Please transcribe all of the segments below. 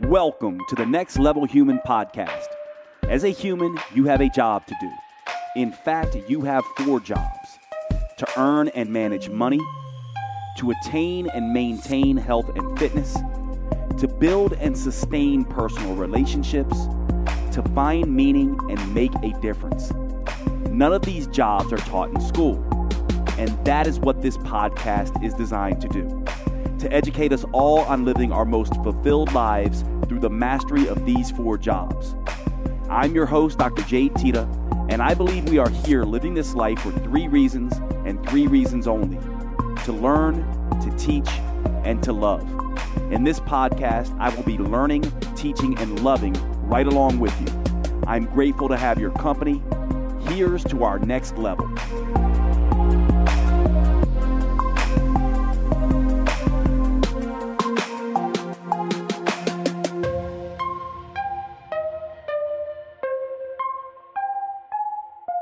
Welcome to the Next Level Human podcast. As a human, you have a job to do. In fact, you have 4 jobs: to earn and manage money, to attain and maintain health and fitness, to build and sustain personal relationships, to find meaning and make a difference. None of these jobs are taught in school, and that is what this podcast is designed to do: to educate us all on living our most fulfilled lives through the mastery of these 4 jobs. I'm your host, Dr. Jade, and I believe we are here living this life for 3 reasons and 3 reasons only: to learn, to teach, and to love. In this podcast, I will be learning, teaching, and loving right along with you. I'm grateful to have your company. Here's to our next level.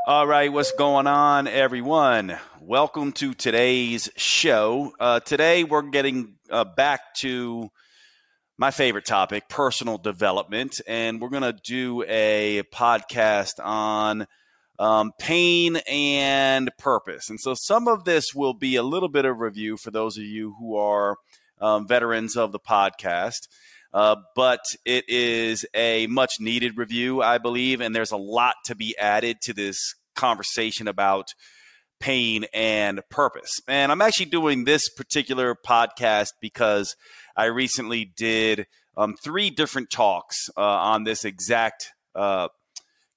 All right, what's going on, everyone? Welcome to today's show. Today, we're getting back to my favorite topic, personal development, and we're going to do a podcast on pain and purpose. And so some of this will be a little bit of review for those of you who are veterans of the podcast. But it is a much needed review, I believe, and there's a lot to be added to this conversation about pain and purpose. And I'm actually doing this particular podcast because I recently did 3 different talks on this exact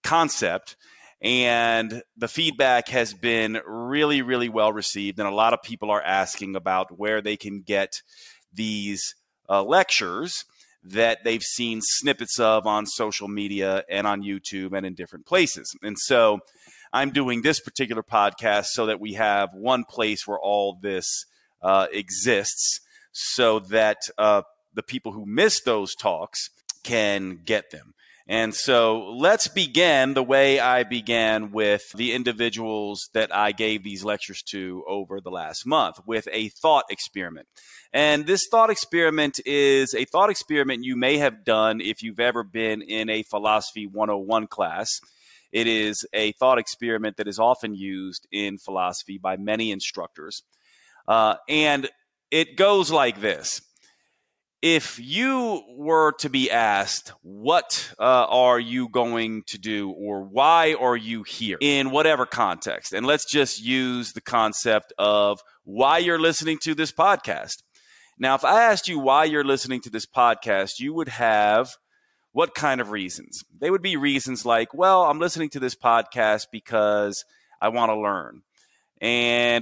concept, and the feedback has been really, really well received, and a lot of people are asking about where they can get these lectures that they've seen snippets of on social media and on YouTube and in different places. And so I'm doing this particular podcast so that we have one place where all this exists, so that the people who miss those talks can get them. And so let's begin the way I began with the individuals that I gave these lectures to over the last month, with a thought experiment. And this thought experiment is a thought experiment you may have done if you've ever been in a Philosophy 101 class. It is a thought experiment that is often used in philosophy by many instructors. And it goes like this. If you were to be asked, what are you going to do, or why are you here, in whatever context, and let's just use the concept of why you're listening to this podcast. Now, if I asked you why you're listening to this podcast, you would have what kind of reasons? They would be reasons like, well, I'm listening to this podcast because I want to learn,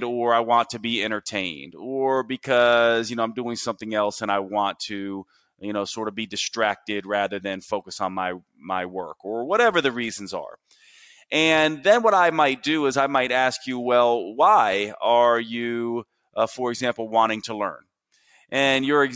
or I want to be entertained, or because, I'm doing something else and I want to, sort of be distracted rather than focus on my work, or whatever the reasons are. And then what I might do is I might ask you, well, why are you, for example, wanting to learn? And your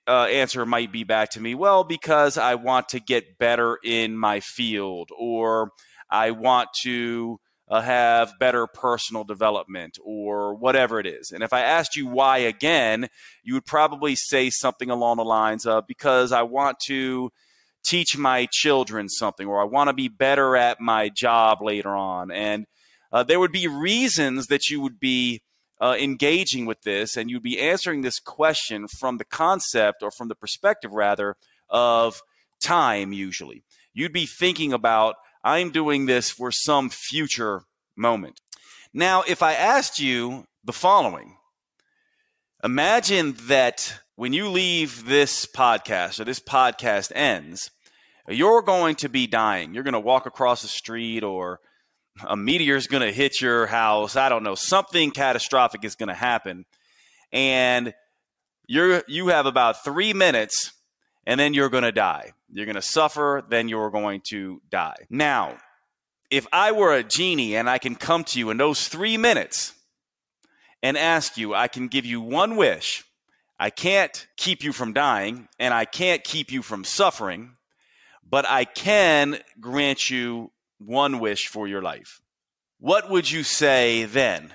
answer might be back to me, well, because I want to get better in my field, or I want to have better personal development, or whatever it is. And if I asked you why again, you would probably say something along the lines of, because I want to teach my children something, or I want to be better at my job later on. And there would be reasons that you would be engaging with this, and you'd be answering this question from the concept, or from the perspective rather, of time. Usually you'd be thinking about, I'm doing this for some future moment. Now, if I asked you the following, imagine that when you leave this podcast, or this podcast ends, you're going to be dying. You're going to walk across the street, or a meteor is going to hit your house. I don't know. Something catastrophic is going to happen. And you have about 3 minutes, and then you're going to die. You're going to suffer, then you're going to die. Now, if I were a genie and I can come to you in those 3 minutes and ask you, I can give you one wish. I can't keep you from dying, and I can't keep you from suffering, but I can grant you one wish for your life. What would you say then?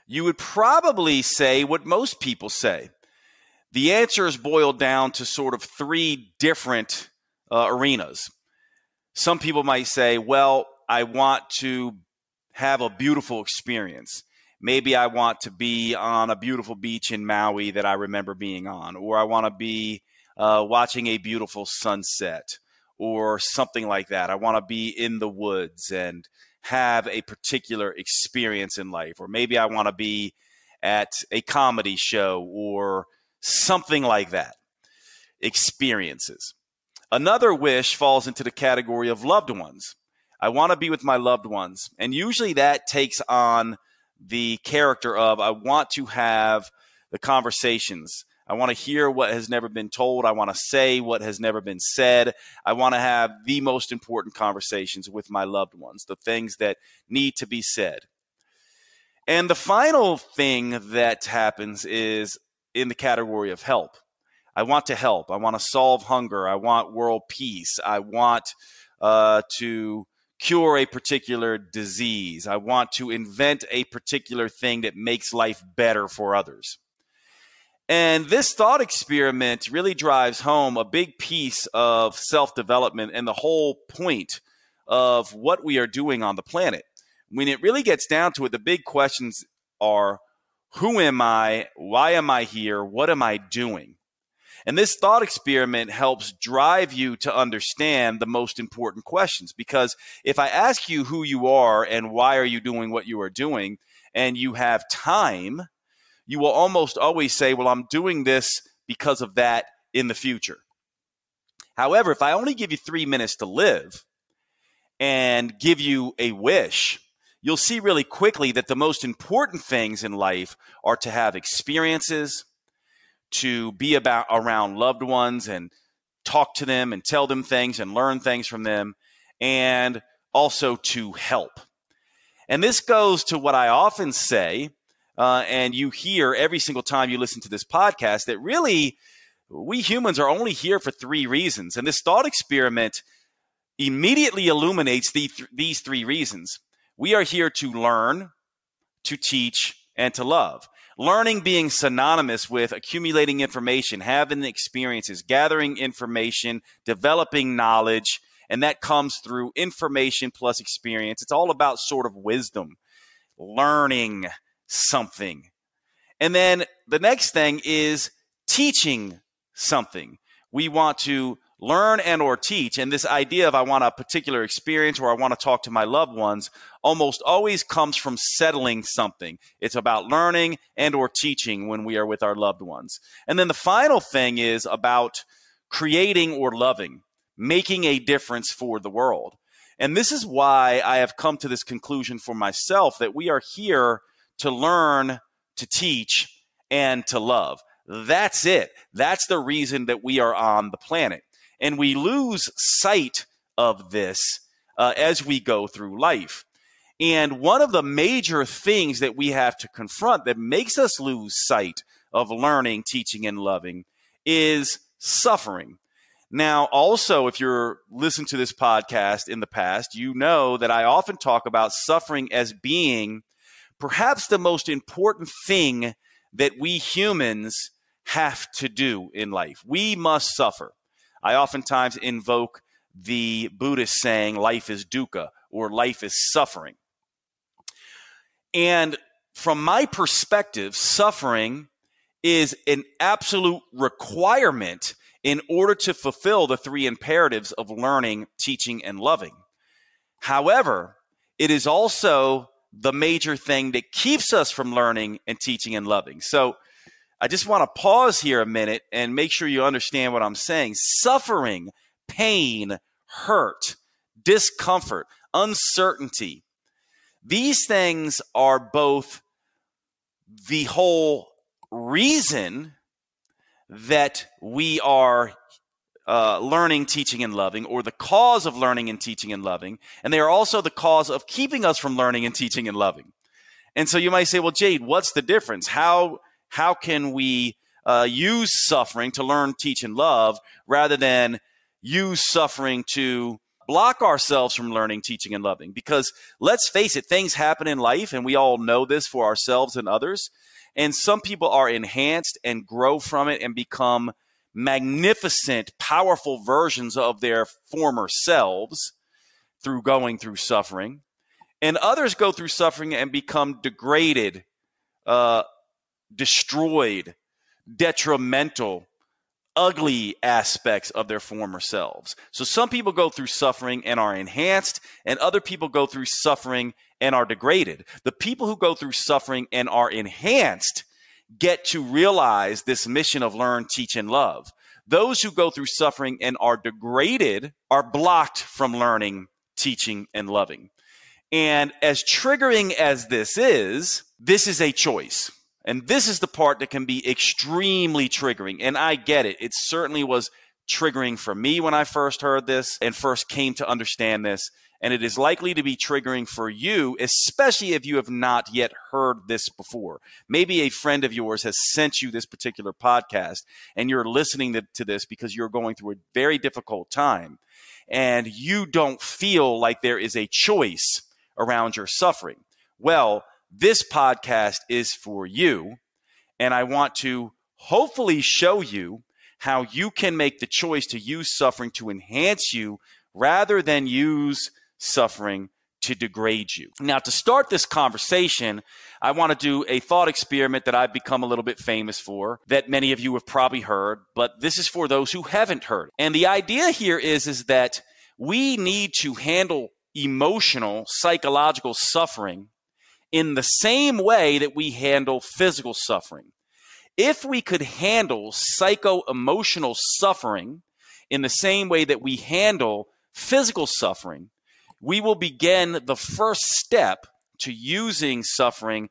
You would probably say what most people say, The answer is boiled down to sort of three different arenas. Some people might say, well, I want to have a beautiful experience. Maybe I want to be on a beautiful beach in Maui that I remember being on, or I want to be watching a beautiful sunset or something like that. I want to be in the woods and have a particular experience in life. Or maybe I want to be at a comedy show or something like that. Experiences. Another wish falls into the category of loved ones. I want to be with my loved ones. And usually that takes on the character of I want to have the conversations. I want to hear what has never been told. I want to say what has never been said. I want to have the most important conversations with my loved ones, the things that need to be said. And the final thing that happens is in the category of help. I want to help. I want to solve hunger. I want world peace. I want to cure a particular disease. I want to invent a particular thing that makes life better for others. And this thought experiment really drives home a big piece of self-development and the whole point of what we are doing on the planet. When it really gets down to it, the big questions are, who am I? Why am I here? What am I doing? And this thought experiment helps drive you to understand the most important questions. Because if I ask you who you are and why are you doing what you are doing, and you have time, you will almost always say, well, I'm doing this because of that in the future. However, if I only give you 3 minutes to live and give you a wish, you'll see really quickly that the most important things in life are to have experiences, to be around loved ones and talk to them and tell them things and learn things from them, and also to help. And this goes to what I often say, and you hear every single time you listen to this podcast, that really we humans are only here for 3 reasons. And this thought experiment immediately illuminates these 3 reasons. We are here to learn, to teach, and to love. Learning being synonymous with accumulating information, having experiences, gathering information, developing knowledge, and that comes through information plus experience. It's all about sort of wisdom, learning something. And then the next thing is teaching something. We want to learn and or teach. And this idea of I want a particular experience or I want to talk to my loved ones almost always comes from settling something. It's about learning and or teaching when we are with our loved ones. And then the final thing is about creating or loving, making a difference for the world. And this is why I have come to this conclusion for myself, that we are here to learn, to teach, and to love. That's it. That's the reason that we are on the planet. And we lose sight of this as we go through life. And one of the major things that we have to confront that makes us lose sight of learning, teaching, and loving is suffering. Now, also, if you're listening to this podcast in the past, you know that I often talk about suffering as being perhaps the most important thing that we humans have to do in life. We must suffer. I oftentimes invoke the Buddhist saying, life is dukkha, or life is suffering. And from my perspective, suffering is an absolute requirement in order to fulfill the 3 imperatives of learning, teaching, and loving. However, it is also the major thing that keeps us from learning and teaching and loving. So I just want to pause here a minute and make sure you understand what I'm saying. Suffering, pain, hurt, discomfort, uncertainty. These things are both the whole reason that we are learning, teaching, and loving, or the cause of learning and teaching and loving. And they are also the cause of keeping us from learning and teaching and loving. And so you might say, well, Jade, what's the difference? How can we use suffering to learn, teach, and love rather than use suffering to block ourselves from learning, teaching, and loving? Because let's face it, things happen in life, and we all know this for ourselves and others. And some people are enhanced and grow from it and become magnificent, powerful versions of their former selves through going through suffering. And others go through suffering and become degraded, destroyed, detrimental, ugly aspects of their former selves. So some people go through suffering and are enhanced, and other people go through suffering and are degraded. The people who go through suffering and are enhanced get to realize this mission of learn, teach, and love. Those who go through suffering and are degraded are blocked from learning, teaching, and loving. And as triggering as this is a choice. And this is the part that can be extremely triggering. And I get it. It certainly was triggering for me when I first heard this and first came to understand this. And it is likely to be triggering for you, especially if you have not yet heard this before. Maybe a friend of yours has sent you this particular podcast and you're listening to this because you're going through a very difficult time and you don't feel like there is a choice around your suffering. Well, this podcast is for you, and I want to hopefully show you how you can make the choice to use suffering to enhance you rather than use suffering to degrade you. Now, to start this conversation, I want to do a thought experiment that I've become a little bit famous for, that many of you have probably heard, but this is for those who haven't heard. And the idea here is that we need to handle emotional, psychological suffering in the same way that we handle physical suffering. If we could handle psycho-emotional suffering in the same way that we handle physical suffering, we will begin the first step to using suffering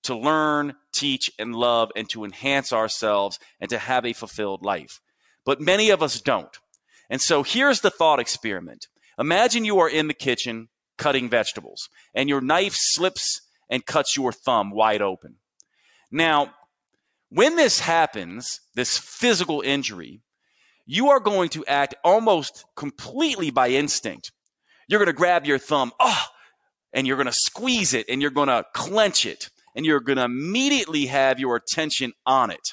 to learn, teach, and love, and to enhance ourselves and to have a fulfilled life. But many of us don't. And so here's the thought experiment. Imagine you are in the kitchen cutting vegetables, and your knife slips and cuts your thumb wide open. Now, when this happens, this physical injury, you are going to act almost completely by instinct. You're going to grab your thumb, and you're going to squeeze it, and you're going to clench it, and you're going to immediately have your attention on it.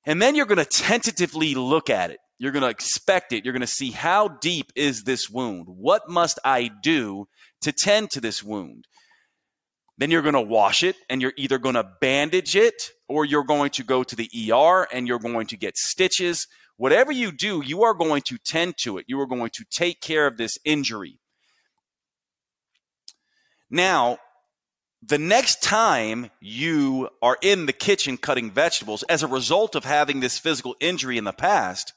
And then you're going to tentatively look at it. You're going to expect it. You're going to see, how deep is this wound? What must I do to tend to this wound? Then you're going to wash it, and you're either going to bandage it or you're going to go to the ER and you're going to get stitches. Whatever you do, you are going to tend to it. You are going to take care of this injury. Now, the next time you are in the kitchen cutting vegetables as a result of having this physical injury in the past,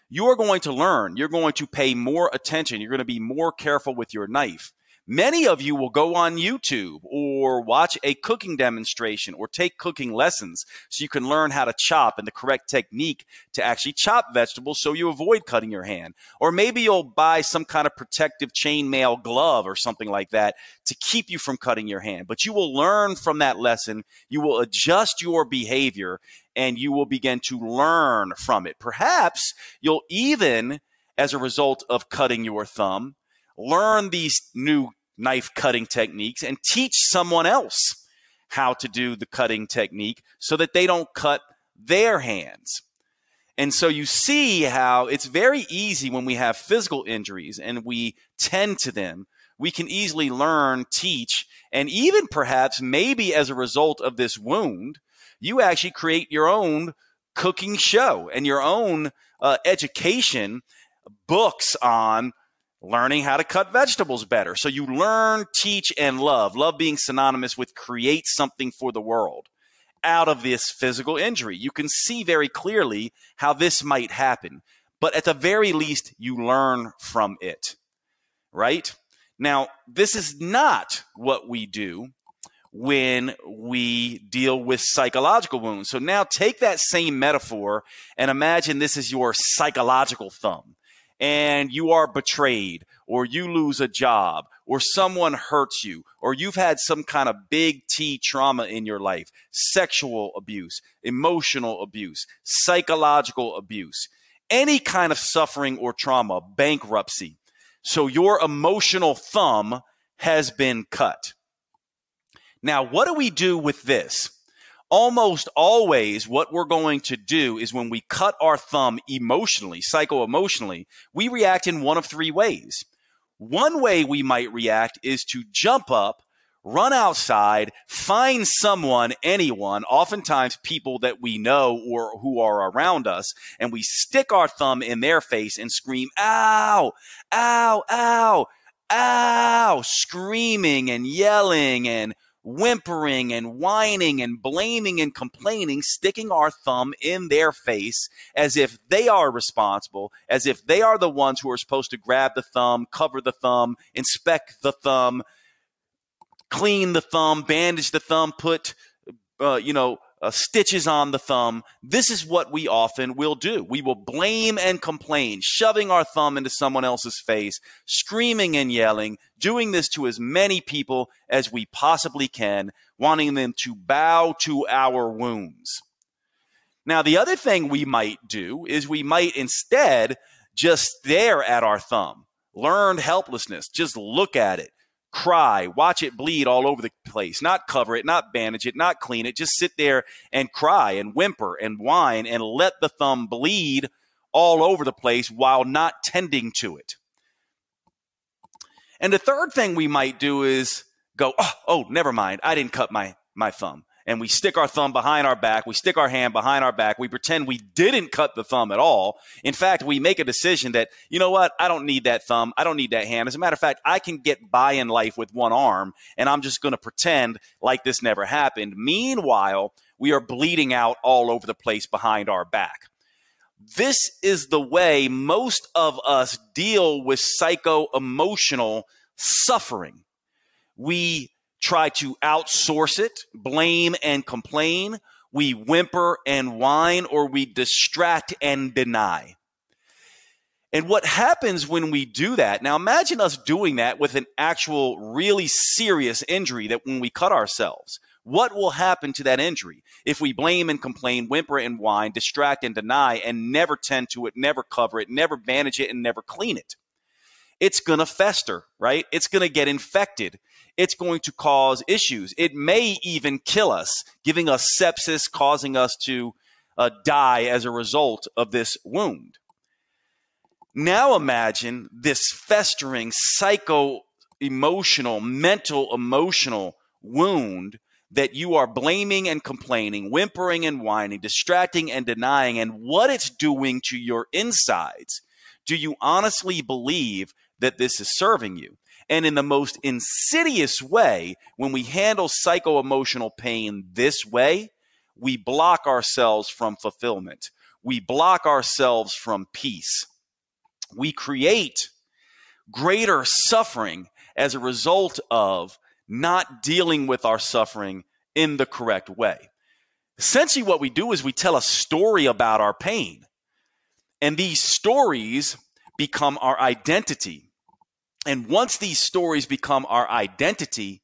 you are going to learn. You're going to pay more attention. You're going to be more careful with your knife. Many of you will go on YouTube or watch a cooking demonstration or take cooking lessons so you can learn how to chop and the correct technique to actually chop vegetables so you avoid cutting your hand. Or maybe you'll buy some kind of protective chainmail glove or something like that to keep you from cutting your hand. But you will learn from that lesson. You will adjust your behavior and you will begin to learn from it. Perhaps you'll even, as a result of cutting your thumb, learn these new knife cutting techniques and teach someone else how to do the cutting technique so that they don't cut their hands. And so you see how it's very easy when we have physical injuries and we tend to them. We can easily learn, teach, and even perhaps maybe as a result of this wound, you actually create your own cooking show and your own education books on learning how to cut vegetables better. So you learn, teach, and love. Love being synonymous with create something for the world out of this physical injury. You can see very clearly how this might happen. But at the very least, you learn from it, right? Now, this is not what we do when we deal with psychological wounds. So now take that same metaphor and imagine this is your psychological thumb. And you are betrayed, or you lose a job, or someone hurts you, or you've had some kind of big T trauma in your life, sexual abuse, emotional abuse, psychological abuse, any kind of suffering or trauma, bankruptcy. So your emotional thumb has been cut. Now, what do we do with this? Almost always what we're going to do is when we cut our thumb emotionally, psycho-emotionally, we react in one of three ways. One way we might react is to jump up, run outside, find someone, anyone, oftentimes people that we know or who are around us, and we stick our thumb in their face and scream, ow, ow, ow, ow, screaming and yelling and whimpering and whining and blaming and complaining, sticking our thumb in their face as if they are responsible, as if they are the ones who are supposed to grab the thumb, cover the thumb, inspect the thumb, clean the thumb, bandage the thumb, put, stitches on the thumb. This is what we often will do. We will blame and complain, shoving our thumb into someone else's face, screaming and yelling, doing this to as many people as we possibly can, wanting them to bow to our wounds. Now, the other thing we might do is we might instead just stare at our thumb, learned helplessness, just look at it. Cry, watch it bleed all over the place, not cover it, not bandage it, not clean it, just sit there and cry and whimper and whine and let the thumb bleed all over the place while not tending to it. And the third thing we might do is go, oh, never mind, I didn't cut my thumb. And we stick our thumb behind our back. We stick our hand behind our back. We pretend we didn't cut the thumb at all. In fact, we make a decision that, you know what? I don't need that thumb. I don't need that hand. As a matter of fact, I can get by in life with one arm, and I'm just going to pretend like this never happened. Meanwhile, we are bleeding out all over the place behind our back. This is the way most of us deal with psycho-emotional suffering. We try to outsource it, blame and complain. We whimper and whine, or we distract and deny. And what happens when we do that? Now imagine us doing that with an actual really serious injury, that when we cut ourselves, what will happen to that injury if we blame and complain, whimper and whine, distract and deny, and never tend to it, never cover it, never bandage it, and never clean it? It's going to fester, right? It's going to get infected. It's going to cause issues. It may even kill us, giving us sepsis, causing us to die as a result of this wound. Now imagine this festering psycho-emotional, mental, emotional wound that you are blaming and complaining, whimpering and whining, distracting and denying, and what it's doing to your insides. Do you honestly believe that this is serving you? And in the most insidious way, when we handle psycho-emotional pain this way, we block ourselves from fulfillment. We block ourselves from peace. We create greater suffering as a result of not dealing with our suffering in the correct way. Essentially, what we do is we tell a story about our pain. And these stories become our identity. And once these stories become our identity,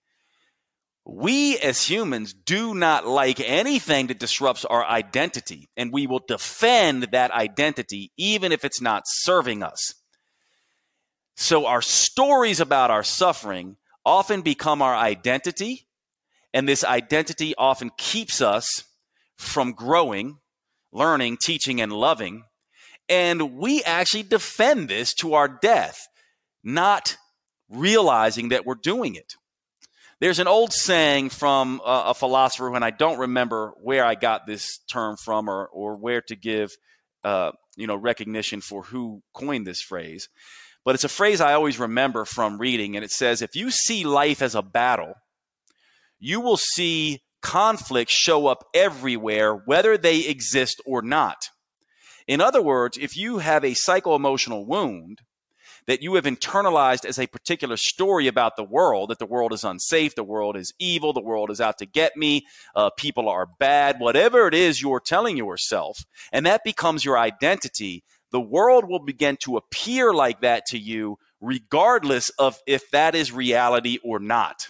we as humans do not like anything that disrupts our identity. And we will defend that identity even if it's not serving us. So our stories about our suffering often become our identity. And this identity often keeps us from growing, learning, teaching, and loving. And we actually defend this to our death, not realizing that we're doing it. There's an old saying from a philosopher, and I don't remember where I got this term from or where to give recognition for who coined this phrase. But it's a phrase I always remember from reading, and it says, if you see life as a battle, you will see conflicts show up everywhere, whether they exist or not. In other words, if you have a psycho-emotional wound that you have internalized as a particular story about the world, that the world is unsafe, the world is evil, the world is out to get me, people are bad, whatever it is you're telling yourself, and that becomes your identity, the world will begin to appear like that to you regardless of if that is reality or not.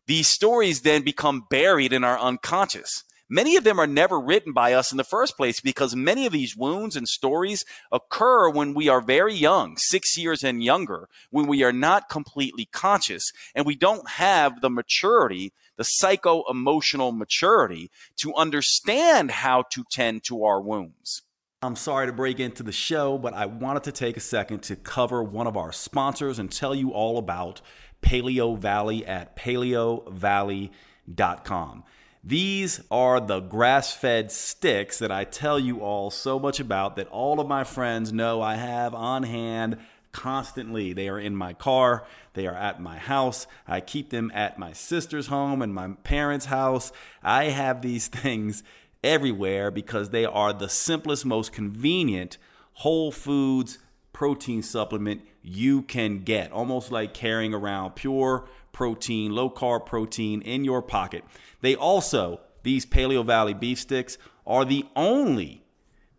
These stories then become buried in our unconscious. Many of them are never written by us in the first place because many of these wounds and stories occur when we are very young, 6 years and younger, when we are not completely conscious and we don't have the maturity, the psycho-emotional maturity to understand how to tend to our wounds. I'm sorry to break into the show, but I wanted to take a second to cover one of our sponsors and tell you all about Paleo Valley at paleovalley.com. These are the grass-fed sticks that I tell you all so much about that all of my friends know I have on hand constantly. They are in my car. They are at my house. I keep them at my sister's home and my parents' house. I have these things everywhere because they are the simplest, most convenient whole foods protein supplement you can get. Almost like carrying around pure protein, low-carb protein in your pocket. They also, these Paleo Valley beef sticks, are the only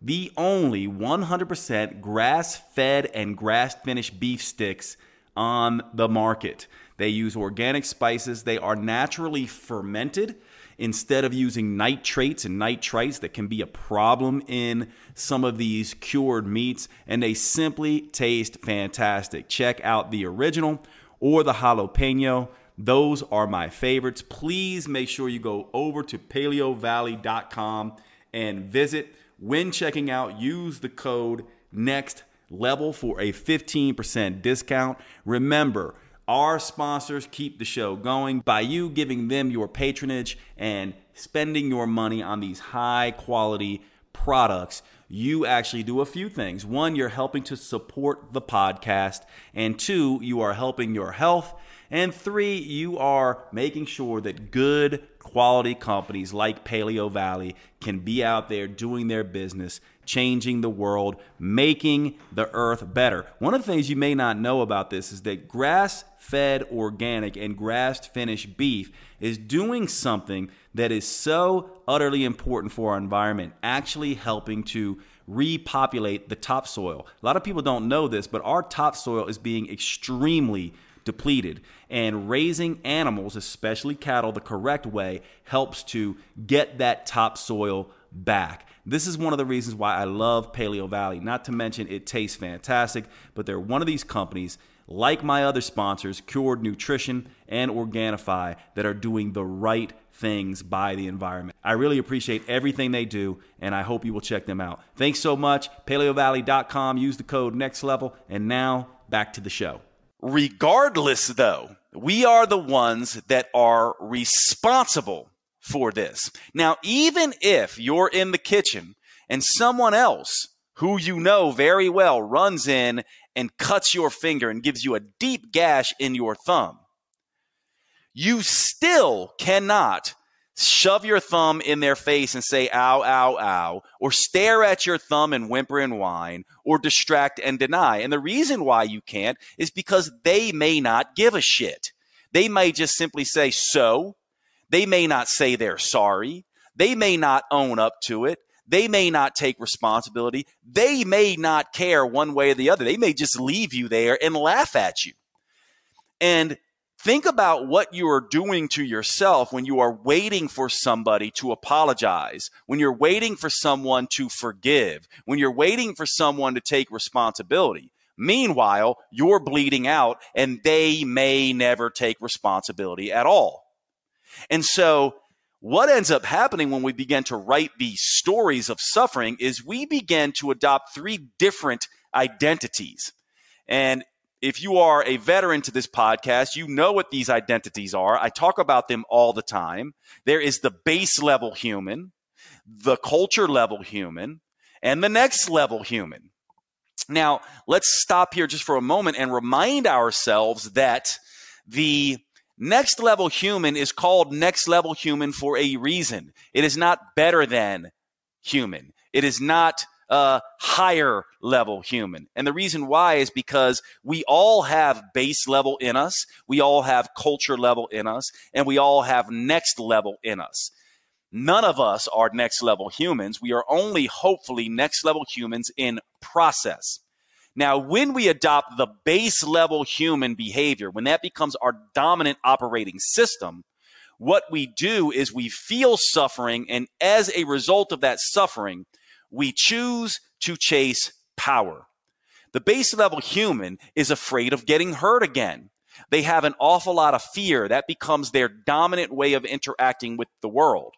100% grass-fed and grass-finished beef sticks on the market. They use organic spices. They are naturally fermented instead of using nitrates and nitrites that can be a problem in some of these cured meats, and they simply taste fantastic. Check out the original or the jalapeno. Those are my favorites. Please make sure you go over to paleovalley.com and visit. When checking out, use the code NEXTLEVEL for a 15% discount. Remember, our sponsors keep the show going by you giving them your patronage and spending your money on these high quality products. You actually do a few things. One, you're helping to support the podcast. And two, you are helping your health. And three, you are making sure that good quality companies like Paleo Valley can be out there doing their business, changing the world, making the earth better. One of the things you may not know about this is that grass-fed organic and grass-finished beef is doing something that is so utterly important for our environment, actually helping to repopulate the topsoil. A lot of people don't know this, but our topsoil is being extremely depleted, and raising animals, especially cattle, the correct way helps to get that topsoil back. This is one of the reasons why I love Paleo Valley. Not to mention it tastes fantastic, but they're one of these companies, like my other sponsors, Cured Nutrition and Organifi, that are doing the right things by the environment. I really appreciate everything they do, and I hope you will check them out. Thanks so much. paleovalley.com. Use the code NEXTLEVEL. And now back to the show. Regardless, though, we are the ones that are responsible for this. Now, even if you're in the kitchen and someone else who you know very well runs in and cuts your finger and gives you a deep gash in your thumb, you still cannot shove your thumb in their face and say, ow, ow, ow, or stare at your thumb and whimper and whine, or distract and deny. And the reason why you can't is because they may not give a shit. They may just simply say so. They may not say they're sorry. They may not own up to it. They may not take responsibility. They may not care one way or the other. They may just leave you there and laugh at you. And think about what you are doing to yourself when you are waiting for somebody to apologize, when you're waiting for someone to forgive, when you're waiting for someone to take responsibility. Meanwhile, you're bleeding out and they may never take responsibility at all. And so what ends up happening when we begin to write these stories of suffering is we begin to adopt three different identities. And if you are a veteran to this podcast, you know what these identities are. I talk about them all the time. There is the base level human, the culture level human, and the next level human. Now, let's stop here just for a moment and remind ourselves that the next level human is called next level human for a reason. It is not better than human. It is not a higher level human. And the reason why is because we all have base level in us, we all have culture level in us, and we all have next level in us. None of us are next level humans. We are only hopefully next level humans in process. Now, when we adopt the base level human behavior, when that becomes our dominant operating system, what we do is we feel suffering, and as a result of that suffering, we choose to chase power. The base level human is afraid of getting hurt again. They have an awful lot of fear. That becomes their dominant way of interacting with the world.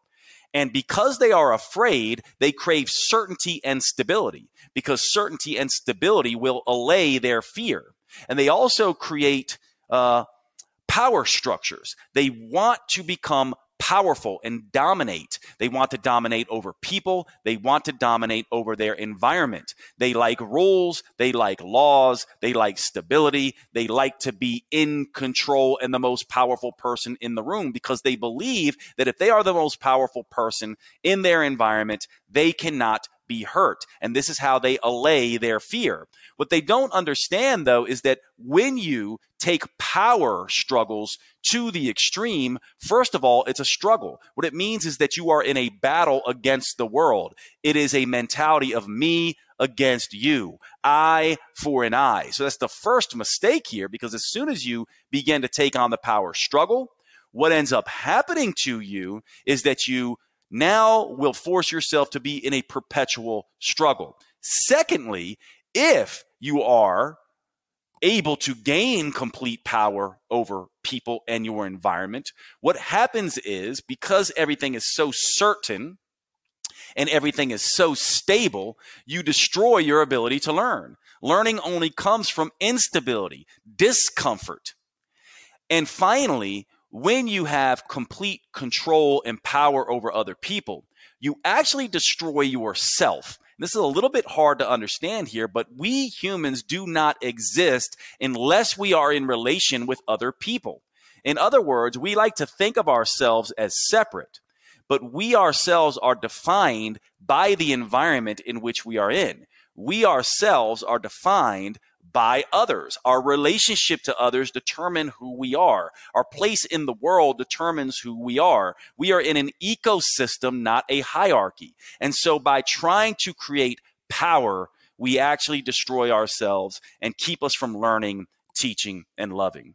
And because they are afraid, they crave certainty and stability, because certainty and stability will allay their fear. And they also create power structures. They want to become powerful and dominate. They want to dominate over people. They want to dominate over their environment. They like rules. They like laws. They like stability. They like to be in control and the most powerful person in the room, because they believe that if they are the most powerful person in their environment, they cannot be hurt. And this is how they allay their fear. What they don't understand, though, is that when you take power struggles to the extreme, first of all, it's a struggle. What it means is that you are in a battle against the world. It is a mentality of me against you, I for an I. So that's the first mistake here, because as soon as you begin to take on the power struggle, what ends up happening to you is that you now will force yourself to be in a perpetual struggle. Secondly, if you are able to gain complete power over people and your environment, what happens is, because everything is so certain and everything is so stable, you destroy your ability to learn. Learning only comes from instability, discomfort. And finally, when you have complete control and power over other people, you actually destroy yourself. This is a little bit hard to understand here, but we humans do not exist unless we are in relation with other people. In other words, we like to think of ourselves as separate, but we ourselves are defined by the environment in which we are in. We ourselves are defined by others. Our relationship to others determine who we are. Our place in the world determines who we are. We are in an ecosystem, not a hierarchy. And so by trying to create power, we actually destroy ourselves and keep us from learning, teaching, and loving.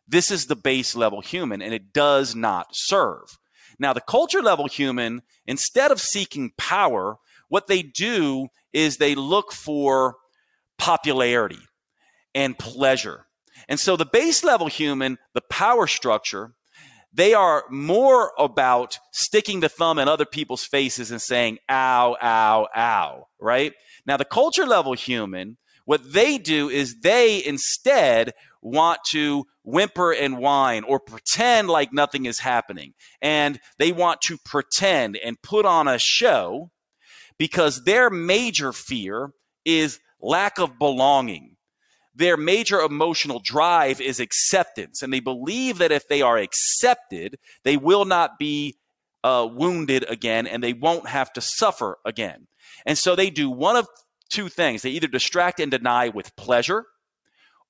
This is the base level human, and it does not serve. Now, the culture level human, instead of seeking power, what they do is they look for popularity and pleasure. And so the base level human, the power structure, they are more about sticking the thumb in other people's faces and saying, ow, ow, ow, right? Now, the culture level human, what they do is they instead want to whimper and whine or pretend like nothing is happening. And they want to pretend and put on a show, because their major fear is lack of belonging. Their major emotional drive is acceptance, and they believe that if they are accepted, they will not be wounded again, and they won't have to suffer again. And so they do one of two things. They either distract and deny with pleasure,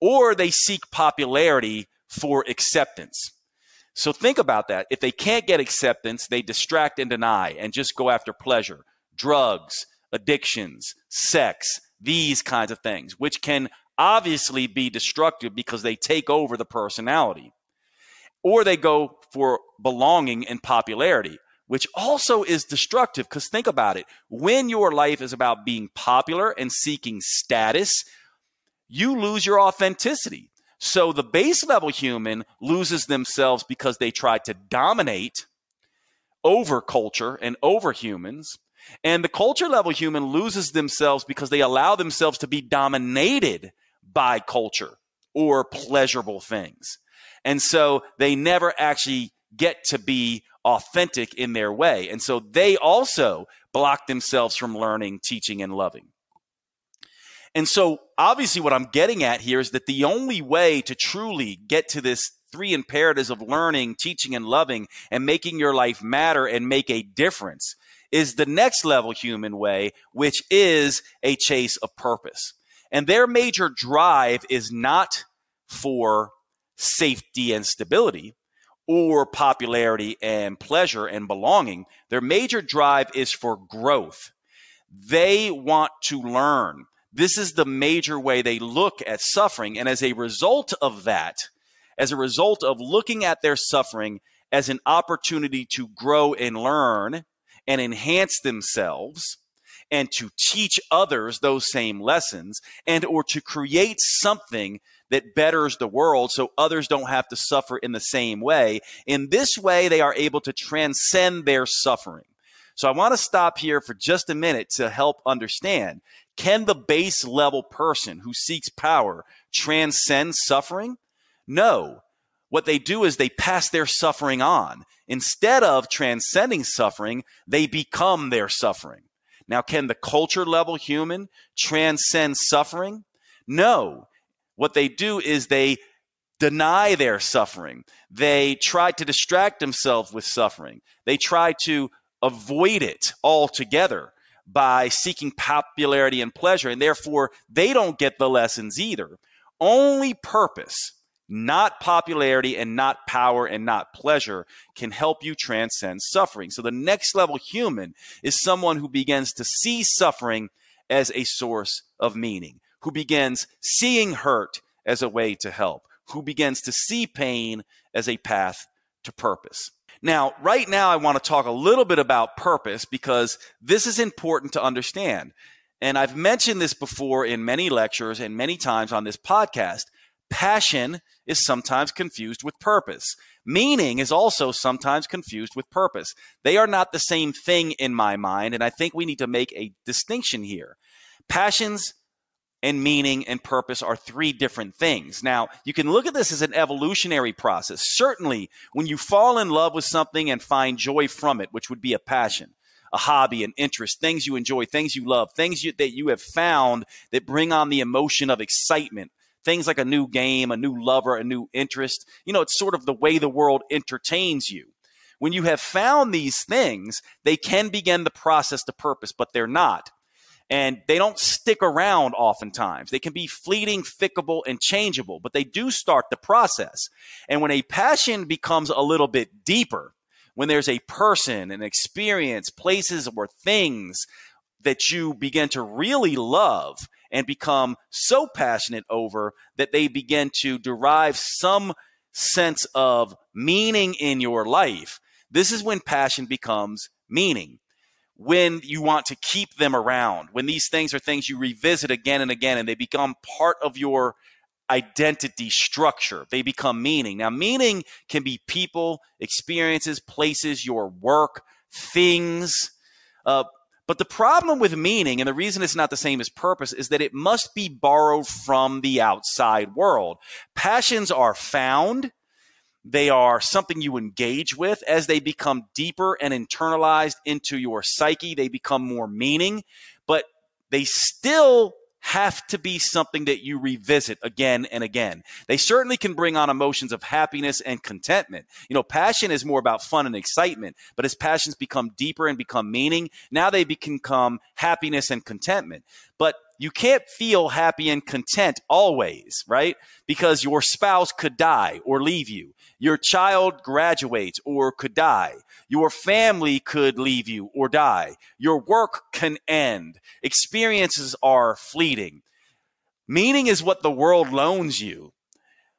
or they seek popularity for acceptance. So think about that. If they can't get acceptance, they distract and deny and just go after pleasure, drugs, addictions, sex, these kinds of things, which can obviously be destructive because they take over the personality. Or they go for belonging and popularity, which also is destructive, because think about it. When your life is about being popular and seeking status, you lose your authenticity. So the base level human loses themselves because they try to dominate over culture and over humans. And the culture level human loses themselves because they allow themselves to be dominated by culture or pleasurable things. And so they never actually get to be authentic in their way. And so they also block themselves from learning, teaching, and loving. And so obviously what I'm getting at here is that the only way to truly get to this three imperatives of learning, teaching, and loving, and making your life matter and make a difference, is the next level human way, which is a chase of purpose. And their major drive is not for safety and stability or popularity and pleasure and belonging. Their major drive is for growth. They want to learn. This is the major way they look at suffering. And as a result of that, as a result of looking at their suffering as an opportunity to grow and learn and enhance themselves and to teach others those same lessons and or to create something that betters the world so others don't have to suffer in the same way. In this way, they are able to transcend their suffering. So I want to stop here for just a minute to help understand, can the base level person who seeks power transcend suffering? No. What they do is they pass their suffering on. Instead of transcending suffering, they become their suffering. Now, can the culture level human transcend suffering? No. What they do is they deny their suffering. They try to distract themselves with suffering. They try to avoid it altogether by seeking popularity and pleasure, and therefore they don't get the lessons either. Only purpose, not popularity and not power and not pleasure, can help you transcend suffering. So the next level human is someone who begins to see suffering as a source of meaning, who begins seeing hurt as a way to help, who begins to see pain as a path to purpose. Now, right now, I want to talk a little bit about purpose because this is important to understand. And I've mentioned this before in many lectures and many times on this podcast. Passion is sometimes confused with purpose. Meaning is also sometimes confused with purpose. They are not the same thing in my mind, and I think we need to make a distinction here. Passions and meaning and purpose are three different things. Now, you can look at this as an evolutionary process. Certainly, when you fall in love with something and find joy from it, which would be a passion, a hobby, an interest, things you enjoy, things you love, that you have found that bring on the emotion of excitement, things like a new game, a new lover, a new interest. You know, it's sort of the way the world entertains you. When you have found these things, they can begin the process to purpose, but they're not. And they don't stick around oftentimes. They can be fleeting, fickle, and changeable, but they do start the process. And when a passion becomes a little bit deeper, when there's a person, an experience, places, or things that you begin to really love and become so passionate over that they begin to derive some sense of meaning in your life, this is when passion becomes meaning. When you want to keep them around, when these things are things you revisit again and again, and they become part of your identity structure, they become meaning. Now, meaning can be people, experiences, places, your work, things. But the problem with meaning, and the reason it's not the same as purpose, is that it must be borrowed from the outside world. Passions are found. They are something you engage with. As they become deeper and internalized into your psyche, they become more meaning, but they still have to be something that you revisit again and again. They certainly can bring on emotions of happiness and contentment. You know, passion is more about fun and excitement, but as passions become deeper and become meaning, now they become happiness and contentment. But you can't feel happy and content always, right? Because your spouse could die or leave you. Your child graduates or could die. Your family could leave you or die. Your work can end. Experiences are fleeting. Meaning is what the world loans you.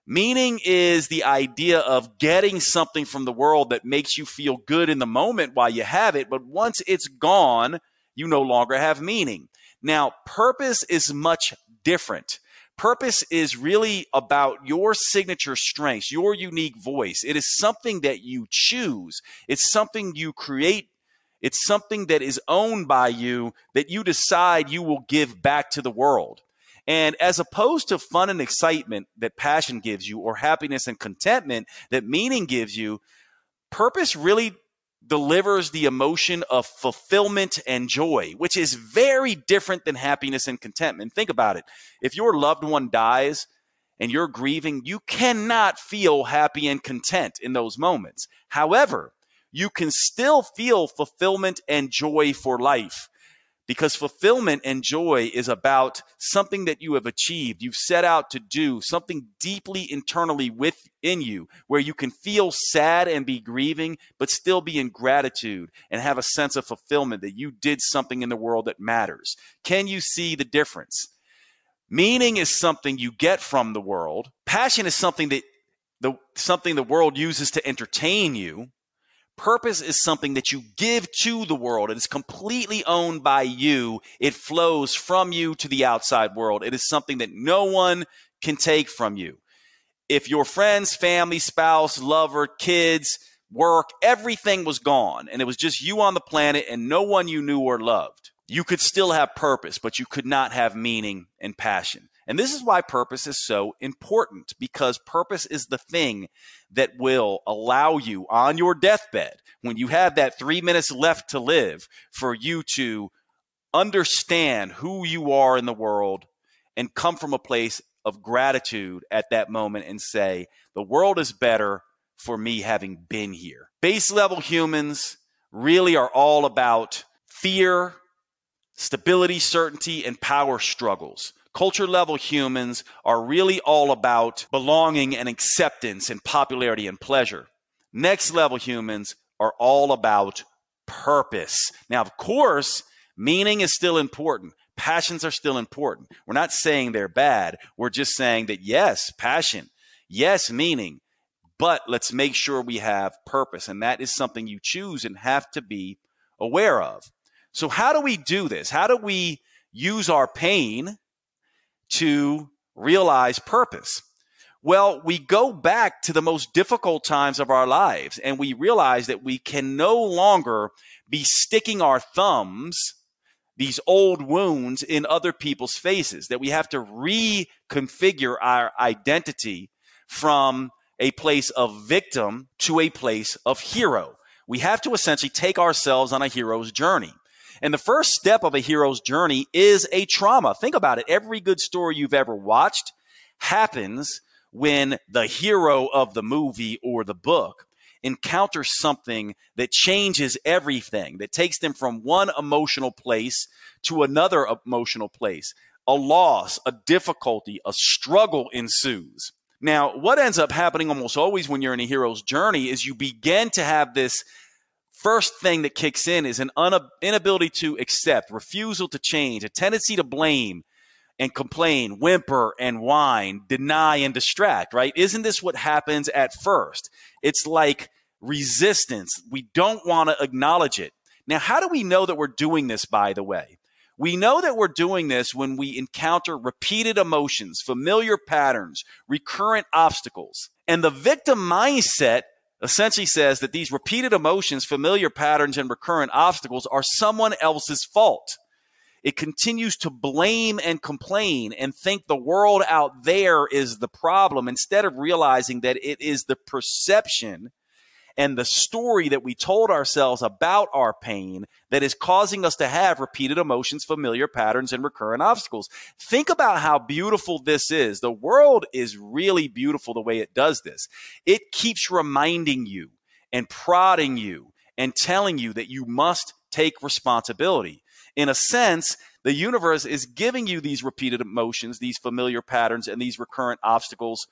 Meaning is the idea of getting something from the world that makes you feel good in the moment while you have it, but once it's gone, you no longer have meaning. Now, purpose is much different. Purpose is really about your signature strengths, your unique voice. It is something that you choose. It's something you create. It's something that is owned by you that you decide you will give back to the world. And as opposed to fun and excitement that passion gives you, or happiness and contentment that meaning gives you, purpose really delivers the emotion of fulfillment and joy, which is very different than happiness and contentment. Think about it. If your loved one dies and you're grieving, you cannot feel happy and content in those moments. However, you can still feel fulfillment and joy for life, because fulfillment and joy is about something that you have achieved, you've set out to do, something deeply internally within you, where you can feel sad and be grieving, but still be in gratitude and have a sense of fulfillment that you did something in the world that matters. Can you see the difference? Meaning is something you get from the world. Passion is something that something the world uses to entertain you. Purpose is something that you give to the world. It is completely owned by you. It flows from you to the outside world. It is something that no one can take from you. If your friends, family, spouse, lover, kids, work, everything was gone and it was just you on the planet and no one you knew or loved, you could still have purpose, but you could not have meaning and passion. And this is why purpose is so important, because purpose is the thing that will allow you on your deathbed, when you have that 3 minutes left to live, for you to understand who you are in the world and come from a place of gratitude at that moment and say, the world is better for me having been here. Base level humans really are all about fear, stability, certainty, and power struggles. Culture level humans are really all about belonging and acceptance and popularity and pleasure. Next level humans are all about purpose. Now, of course, meaning is still important. Passions are still important. We're not saying they're bad. We're just saying that yes, passion, yes, meaning, but let's make sure we have purpose. And that is something you choose and have to be aware of. So how do we do this? How do we use our pain to realize purpose? Well, we go back to the most difficult times of our lives and we realize that we can no longer be sticking our thumbs, these old wounds, in other people's faces, that we have to reconfigure our identity from a place of victim to a place of hero. We have to essentially take ourselves on a hero's journey. And the first step of a hero's journey is a trauma. Think about it. Every good story you've ever watched happens when the hero of the movie or the book encounters something that changes everything, that takes them from one emotional place to another emotional place. A loss, a difficulty, a struggle ensues. Now, what ends up happening almost always when you're in a hero's journey is you begin to have this first thing that kicks in is an inability to accept, refusal to change, a tendency to blame and complain, whimper and whine, deny and distract, right? Isn't this what happens at first? It's like resistance. We don't want to acknowledge it. Now, how do we know that we're doing this, by the way? We know that we're doing this when we encounter repeated emotions, familiar patterns, recurrent obstacles. And the victim mindset essentially says that these repeated emotions, familiar patterns, and recurrent obstacles are someone else's fault. It continues to blame and complain and think the world out there is the problem, instead of realizing that it is the perception and the story that we told ourselves about our pain that is causing us to have repeated emotions, familiar patterns, and recurrent obstacles. Think about how beautiful this is. The world is really beautiful the way it does this. It keeps reminding you and prodding you and telling you that you must take responsibility. In a sense, the universe is giving you these repeated emotions, these familiar patterns, and these recurrent obstacles,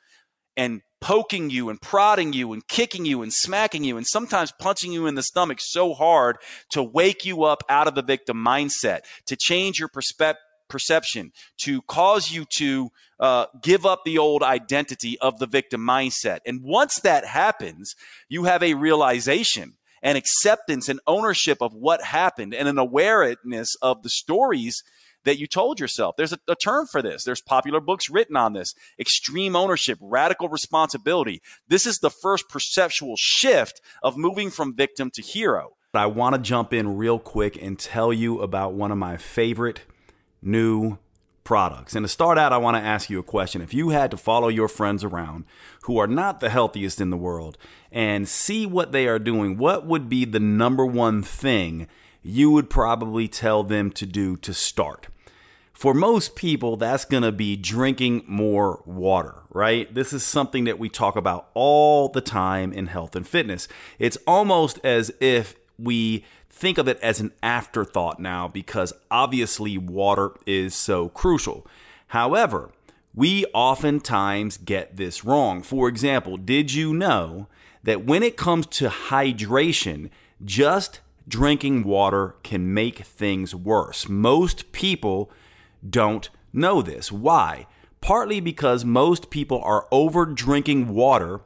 and poking you and prodding you and kicking you and smacking you and sometimes punching you in the stomach so hard to wake you up out of the victim mindset, to change your perception, to cause you to give up the old identity of the victim mindset. And once that happens, you have a realization and acceptance and ownership of what happened and an awareness of the stories that you told yourself. There's a term for this. There's popular books written on this. Extreme ownership, radical responsibility. This is the first perceptual shift of moving from victim to hero. I want to jump in real quick and tell you about one of my favorite new products. And to start out, I want to ask you a question. If you had to follow your friends around who are not the healthiest in the world and see what they are doing, what would be the number one thing you would probably tell them to do to start? For most people, that's going to be drinking more water, right? This is something that we talk about all the time in health and fitness. It's almost as if we think of it as an afterthought now, because obviously water is so crucial. However, we oftentimes get this wrong. For example, did you know that when it comes to hydration, just drinking water can make things worse? Most people don't know this. Why? Partly because most people are over drinking water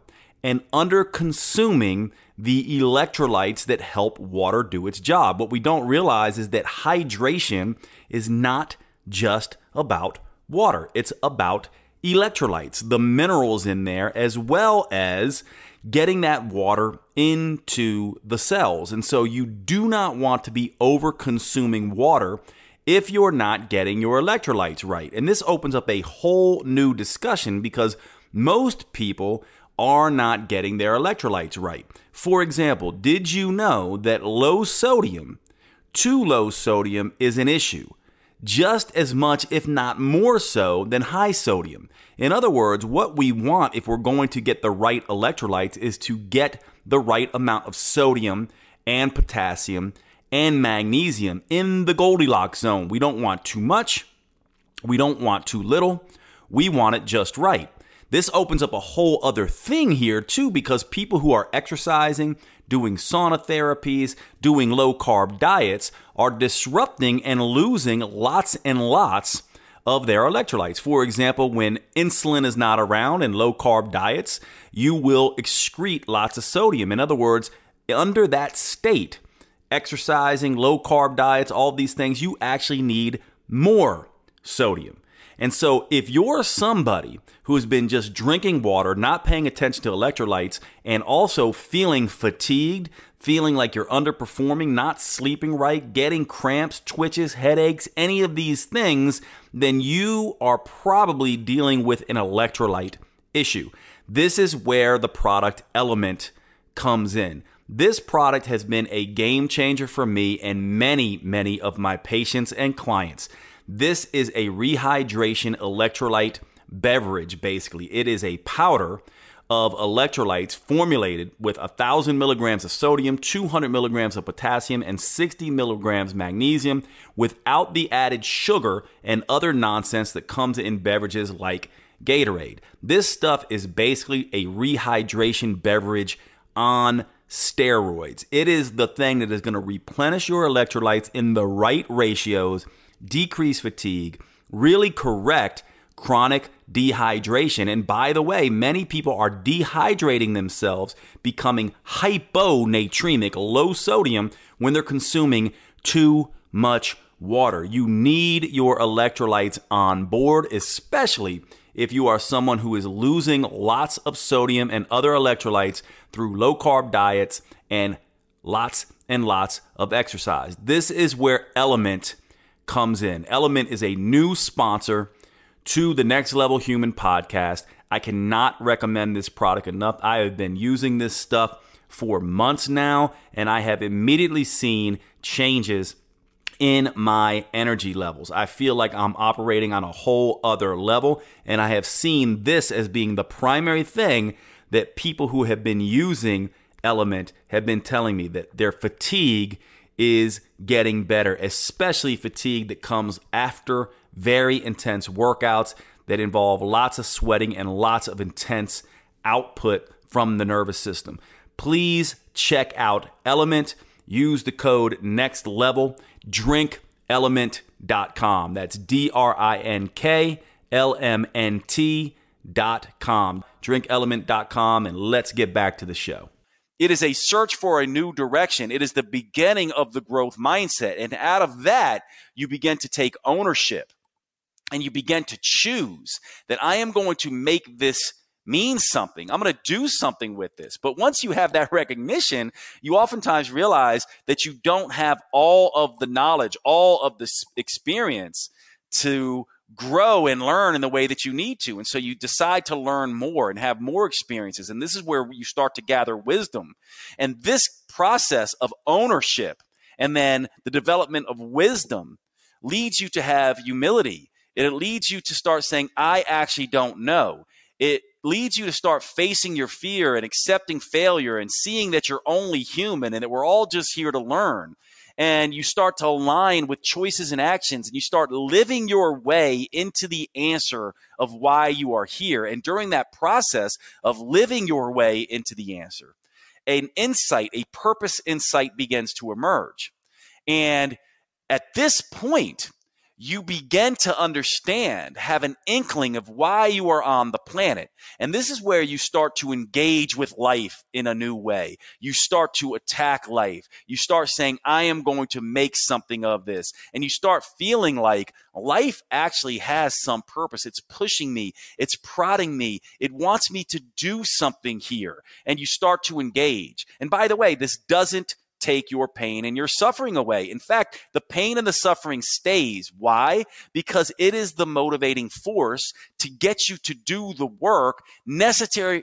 and under consuming the electrolytes that help water do its job. What we don't realize is that hydration is not just about water. It's about electrolytes, the minerals in there, as well as getting that water into the cells. And so you do not want to be over consuming water if you're not getting your electrolytes right. And this opens up a whole new discussion because most people are not getting their electrolytes right. For example, did you know that too low sodium is an issue? Just as much, if not more so, than high sodium. In other words, what we want if we're going to get the right electrolytes is to get the right amount of sodium and potassium and magnesium in the Goldilocks zone. We don't want too much. We don't want too little. We want it just right. This opens up a whole other thing here too, because people who are exercising, doing sauna therapies, doing low-carb diets are disrupting and losing lots and lots of their electrolytes. For example, when insulin is not around in low-carb diets, you will excrete lots of sodium. In other words, under that state, exercising, low-carb diets, all these things, you actually need more sodium. And so if you're somebody who has been just drinking water, not paying attention to electrolytes, and also feeling fatigued, feeling like you're underperforming, not sleeping right, getting cramps, twitches, headaches, any of these things, then you are probably dealing with an electrolyte issue. This is where the product Element comes in. This product has been a game changer for me and many, many of my patients and clients. This is a rehydration electrolyte beverage, basically. It is a powder of electrolytes formulated with 1,000 milligrams of sodium, 200 milligrams of potassium, and 60 milligrams magnesium without the added sugar and other nonsense that comes in beverages like Gatorade. This stuff is basically a rehydration beverage on steroids. It is the thing that is going to replenish your electrolytes in the right ratios, decrease fatigue, really correct chronic dehydration. And by the way, many people are dehydrating themselves, becoming hyponatremic, low sodium, when they're consuming too much water. You need your electrolytes on board, especially if you are someone who is losing lots of sodium and other electrolytes through low-carb diets and lots of exercise. This is where Element comes in. Element is a new sponsor to the Next Level Human podcast. I cannot recommend this product enough. I have been using this stuff for months now, and I have immediately seen changes in my energy levels. I feel like I'm operating on a whole other level, and I have seen this as being the primary thing that people who have been using Element have been telling me, that their fatigue is getting better, especially fatigue that comes after very intense workouts that involve lots of sweating and lots of intense output from the nervous system. Please check out Element. Use the code NEXTLEVEL. DrinkElement.com. That's DrinkLMNT.com. DrinkElement.com, and let's get back to the show. It is a search for a new direction. It is the beginning of the growth mindset. And out of that, you begin to take ownership and you begin to choose that I am going to make this mean something. I'm going to do something with this. But once you have that recognition, you oftentimes realize that you don't have all of the knowledge, all of the experience to grow and learn in the way that you need to. And so you decide to learn more and have more experiences. And this is where you start to gather wisdom. And this process of ownership and then the development of wisdom leads you to have humility. It leads you to start saying, I actually don't know. It leads you to start facing your fear and accepting failure and seeing that you're only human and that we're all just here to learn. And you start to align with choices and actions, and you start living your way into the answer of why you are here. And during that process of living your way into the answer, an insight, a purpose insight begins to emerge. And at this point, you begin to understand, have an inkling of why you are on the planet. And this is where you start to engage with life in a new way. You start to attack life. You start saying, I am going to make something of this. And you start feeling like life actually has some purpose. It's pushing me. It's prodding me. It wants me to do something here. And you start to engage. And by the way, this doesn't take your pain and your suffering away. In fact, the pain and the suffering stays. Why? Because it is the motivating force to get you to do the work necessary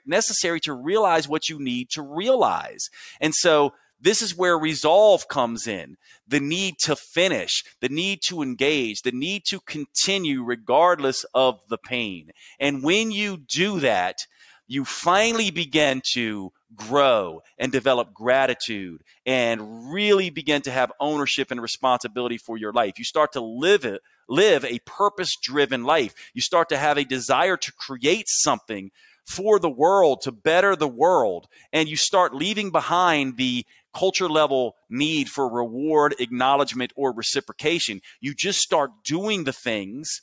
to realize what you need to realize. And so this is where resolve comes in. The need to finish, the need to engage, the need to continue regardless of the pain. And when you do that, you finally begin to grow and develop gratitude and really begin to have ownership and responsibility for your life. You start to live a purpose-driven life. You start to have a desire to create something for the world, to better the world, and you start leaving behind the culture level need for reward, acknowledgement, or reciprocation. You just start doing the things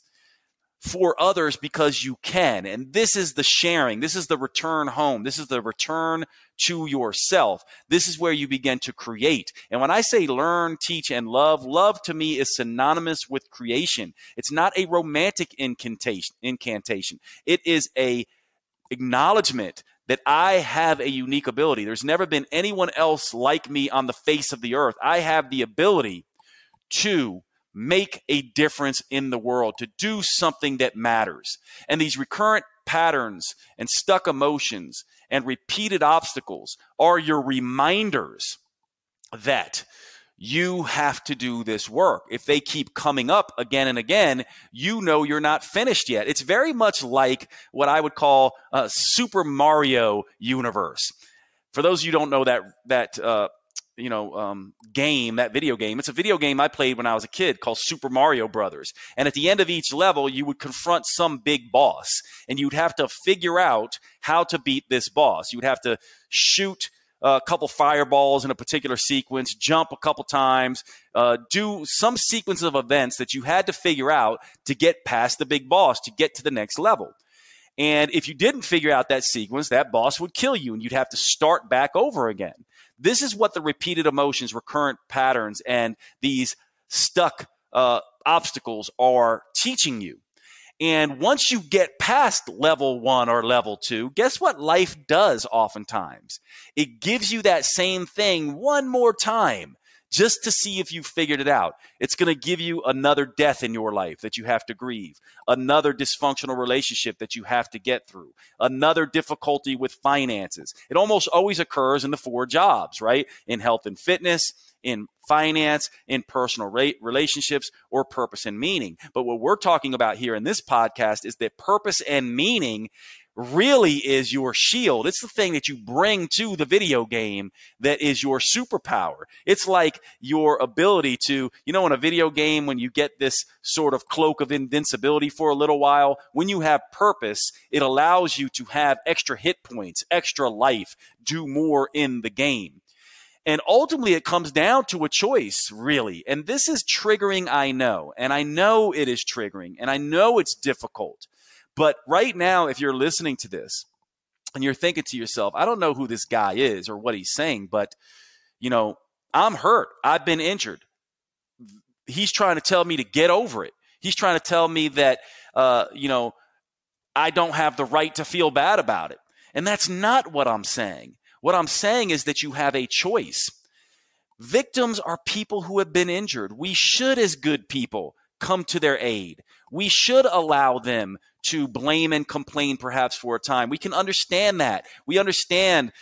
for others because you can. And this is the sharing. This is the return home. This is the return to yourself. This is where you begin to create. And when I say learn, teach, and love, love to me is synonymous with creation. It's not a romantic incantation. It is a acknowledgement that I have a unique ability. There's never been anyone else like me on the face of the earth. I have the ability to make a difference in the world, to do something that matters. And these recurrent patterns and stuck emotions and repeated obstacles are your reminders that you have to do this work. If they keep coming up again and again, you know you're not finished yet. It's very much like what I would call a Super Mario universe. For those of you who don't know that game, that video game. It's a video game I played when I was a kid called Super Mario Brothers. And at the end of each level, you would confront some big boss, and you'd have to figure out how to beat this boss. You would have to shoot a couple fireballs in a particular sequence, jump a couple times, do some sequence of events that you had to figure out to get past the big boss, to get to the next level. And if you didn't figure out that sequence, that boss would kill you, and you'd have to start back over again. This is what the repeated emotions, recurrent patterns, and these stuck obstacles are teaching you. And once you get past level 1 or level 2, guess what life does oftentimes? It gives you that same thing one more time just to see if you figured it out. It's going to give you another death in your life that you have to grieve, another dysfunctional relationship that you have to get through, another difficulty with finances. It almost always occurs in the 4 jobs, right? In health and fitness, in finance, in personal relationships, or purpose and meaning. But what we're talking about here in this podcast is that purpose and meaning really is your shield. It's the thing that you bring to the video game that is your superpower. It's like your ability to, in a video game, when you get this sort of cloak of invincibility for a little while, when you have purpose, it allows you to have extra hit points, extra life, do more in the game. And ultimately, it comes down to a choice, really. And this is triggering, I know. And I know it is triggering. And I know it's difficult. But right now, if you're listening to this and you're thinking to yourself, I don't know who this guy is or what he's saying, but, I'm hurt. I've been injured. He's trying to tell me to get over it. He's trying to tell me that, I don't have the right to feel bad about it. And that's not what I'm saying. What I'm saying is that you have a choice. Victims are people who have been injured. We should, as good people, come to their aid. We should allow them to blame and complain perhaps for a time. We can understand that. We understand,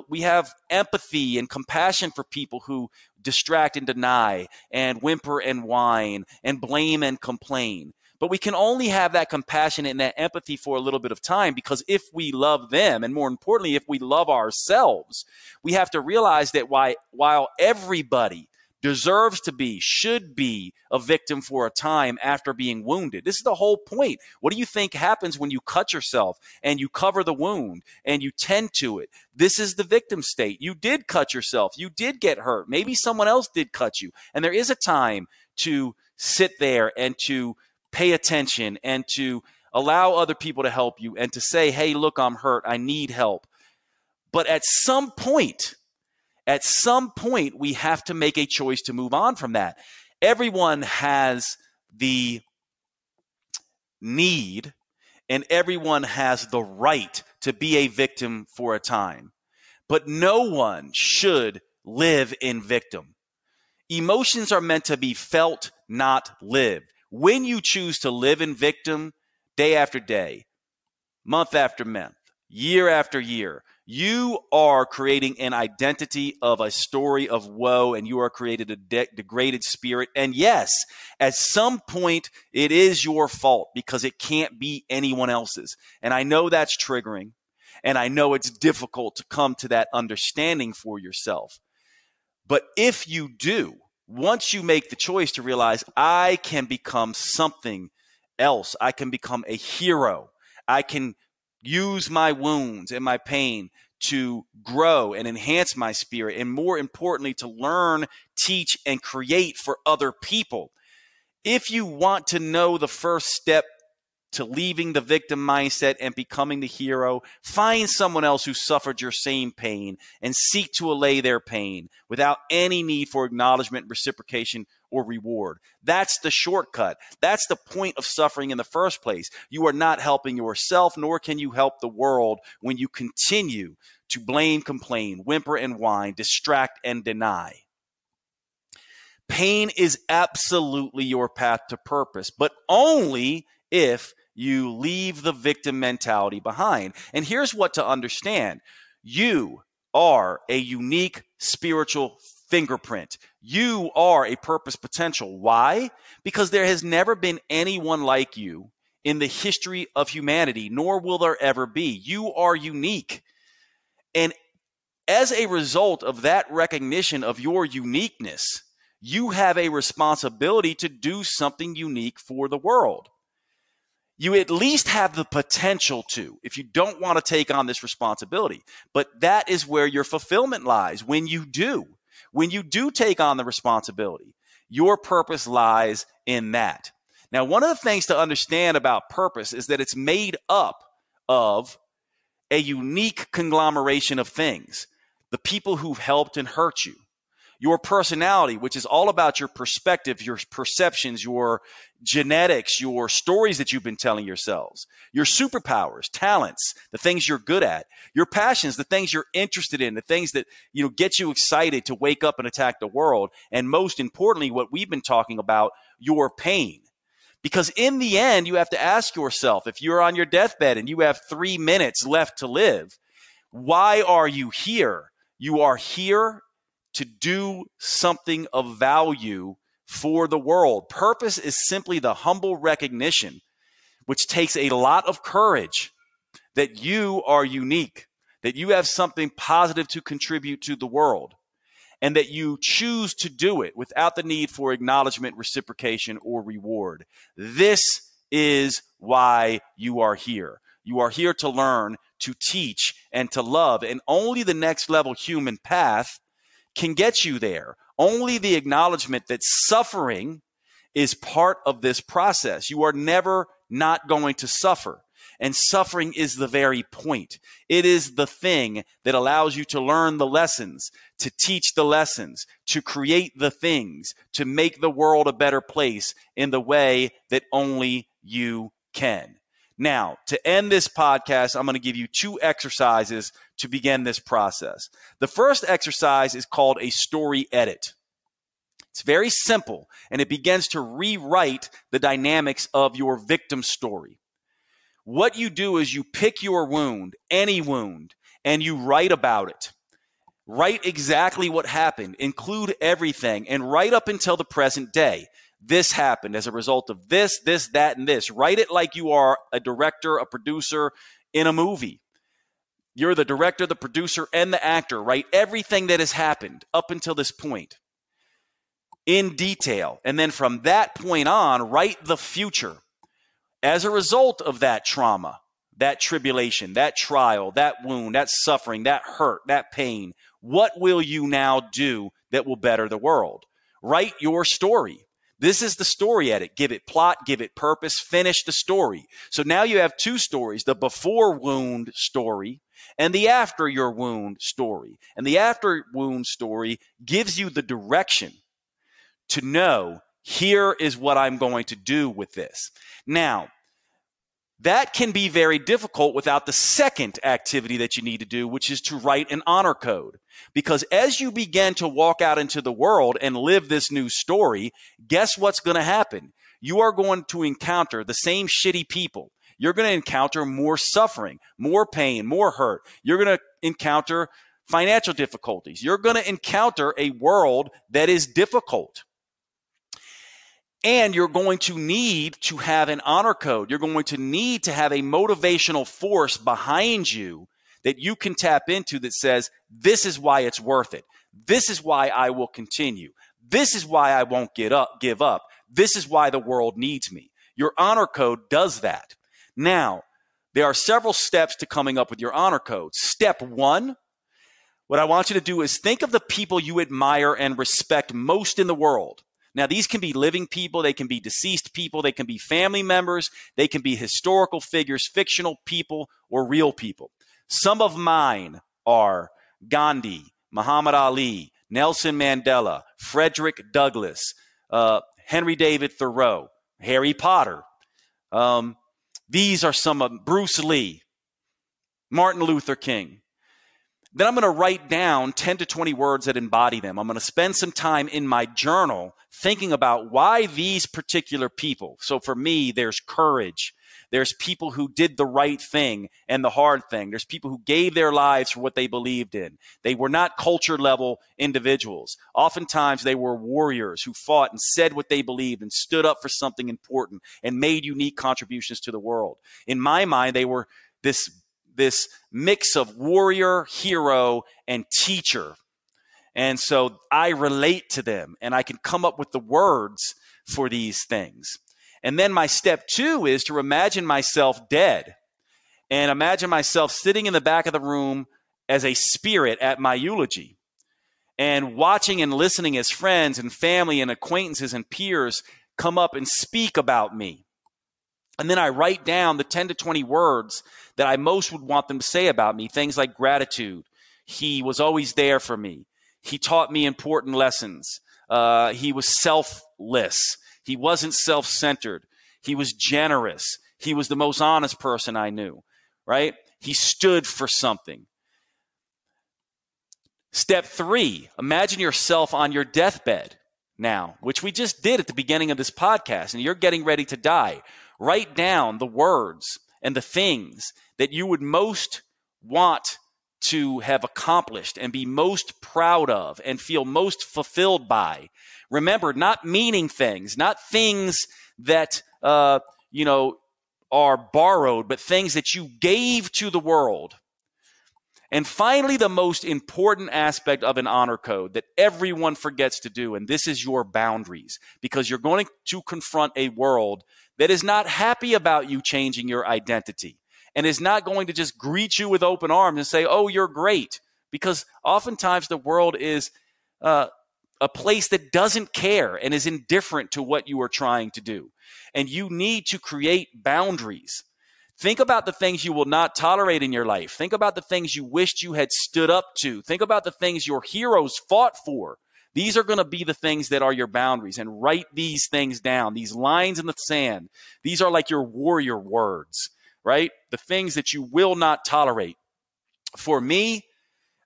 we have empathy and compassion for people who distract and deny and whimper and whine and blame and complain. But we can only have that compassion and that empathy for a little bit of time, because if we love them, and more importantly, if we love ourselves, we have to realize that while everybody deserves to be, should be a victim for a time after being wounded. This is the whole point. What do you think happens when you cut yourself and you cover the wound and you tend to it? This is the victim state. You did cut yourself. You did get hurt. Maybe someone else did cut you. And there is a time to sit there and to pay attention and to allow other people to help you and to say, hey, look, I'm hurt. I need help. But at some point, we have to make a choice to move on from that. Everyone has the need and everyone has the right to be a victim for a time. But no one should live in victim. Emotions are meant to be felt, not lived. When you choose to live in victim day after day, month after month, year after year, you are creating an identity of a story of woe, and you are created a degraded spirit. And yes, at some point, it is your fault because it can't be anyone else's. And I know that's triggering, and I know it's difficult to come to that understanding for yourself. But if you do, once you make the choice to realize I can become something else, I can become a hero, I can use my wounds and my pain to grow and enhance my spirit, and more importantly, to learn, teach, and create for other people. If you want to know the first step to leaving the victim mindset and becoming the hero, find someone else who suffered your same pain and seek to allay their pain without any need for acknowledgement, reciprocation, or reward. That's the shortcut. That's the point of suffering in the first place. You are not helping yourself, nor can you help the world when you continue to blame, complain, whimper and whine, distract and deny. Pain is absolutely your path to purpose, but only if you leave the victim mentality behind. And here's what to understand. You are a unique spiritual fingerprint. You are a purpose potential. Why? Because there has never been anyone like you in the history of humanity, nor will there ever be. You are unique. And as a result of that recognition of your uniqueness, you have a responsibility to do something unique for the world. You at least have the potential to, if you don't want to take on this responsibility. But that is where your fulfillment lies. When you do take on the responsibility, your purpose lies in that. Now, one of the things to understand about purpose is that it's made up of a unique conglomeration of things. The people who've helped and hurt you. Your personality, which is all about your perspective, your perceptions, your genetics, your stories that you've been telling yourselves, your superpowers, talents, the things you're good at, your passions, the things you're interested in, the things that get you excited to wake up and attack the world, and most importantly, what we've been talking about, your pain. Because in the end, you have to ask yourself, if you're on your deathbed and you have 3 minutes left to live, why are you here? You are here to do something of value for the world. Purpose is simply the humble recognition, which takes a lot of courage, that you are unique, that you have something positive to contribute to the world, and that you choose to do it without the need for acknowledgement, reciprocation, or reward. This is why you are here. You are here to learn, to teach, and to love, and only the next level human path can get you there. Only the acknowledgement that suffering is part of this process. You are never not going to suffer. And suffering is the very point. It is the thing that allows you to learn the lessons, to teach the lessons, to create the things, to make the world a better place in the way that only you can. Now, to end this podcast, I'm going to give you 2 exercises to begin this process. The first exercise is called a story edit. It's very simple, and it begins to rewrite the dynamics of your victim story. What you do is you pick your wound, any wound, and you write about it. Write exactly what happened, include everything, and right up until the present day. This happened as a result of this, that, and this. Write it like you are a director, a producer in a movie. You're the director, the producer, and the actor. Write everything that has happened up until this point in detail. And then from that point on, write the future. As a result of that trauma, that tribulation, that trial, that wound, that suffering, that hurt, that pain, what will you now do that will better the world? Write your story. This is the story edit. Give it plot, give it purpose, finish the story. So now you have two stories, the before wound story and the after your wound story. And the after wound story gives you the direction to know, here is what I'm going to do with this. Now, that can be very difficult without the second activity that you need to do, which is to write an honor code. Because as you begin to walk out into the world and live this new story, guess what's going to happen? You are going to encounter the same shitty people. You're going to encounter more suffering, more pain, more hurt. You're going to encounter financial difficulties. You're going to encounter a world that is difficult. And you're going to need to have an honor code. You're going to need to have a motivational force behind you that you can tap into that says, this is why it's worth it. This is why I will continue. This is why I won't give up. This is why the world needs me. Your honor code does that. Now, there are several steps to coming up with your honor code. Step one, what I want you to do is think of the people you admire and respect most in the world. Now, these can be living people, they can be deceased people, they can be family members, they can be historical figures, fictional people, or real people. Some of mine are Gandhi, Muhammad Ali, Nelson Mandela, Frederick Douglass, Henry David Thoreau, Harry Potter. These are some of Bruce Lee, Martin Luther King. Then I'm going to write down 10 to 20 words that embody them. I'm going to spend some time in my journal thinking about why these particular people. So for me, there's courage. There's people who did the right thing and the hard thing. There's people who gave their lives for what they believed in. They were not culture level individuals. Oftentimes they were warriors who fought and said what they believed and stood up for something important and made unique contributions to the world. In my mind, they were this mix of warrior, hero, and teacher. And so I relate to them and I can come up with the words for these things. And then my step two is to imagine myself dead and imagine myself sitting in the back of the room as a spirit at my eulogy and watching and listening as friends and family and acquaintances and peers come up and speak about me. And then I write down the 10 to 20 words that I most would want them to say about me. Things like gratitude. He was always there for me. He taught me important lessons. He was selfless. He wasn't self-centered. He was generous. He was the most honest person I knew, right? He stood for something. Step three, imagine yourself on your deathbed now, which we just did at the beginning of this podcast, and you're getting ready to die. Write down the words and the things that you would most want to have accomplished and be most proud of and feel most fulfilled by. Remember, not meaning things, not things that, are borrowed, but things that you gave to the world. And finally, the most important aspect of an honor code that everyone forgets to do, and this is your boundaries, because you're going to confront a world that is not happy about you changing your identity and is not going to just greet you with open arms and say, oh, you're great. Because oftentimes the world is a place that doesn't care and is indifferent to what you are trying to do. And you need to create boundaries. Think about the things you will not tolerate in your life. Think about the things you wished you had stood up to. Think about the things your heroes fought for. These are going to be the things that are your boundaries, and write these things down, these lines in the sand. These are like your warrior words, right? The things that you will not tolerate. For me,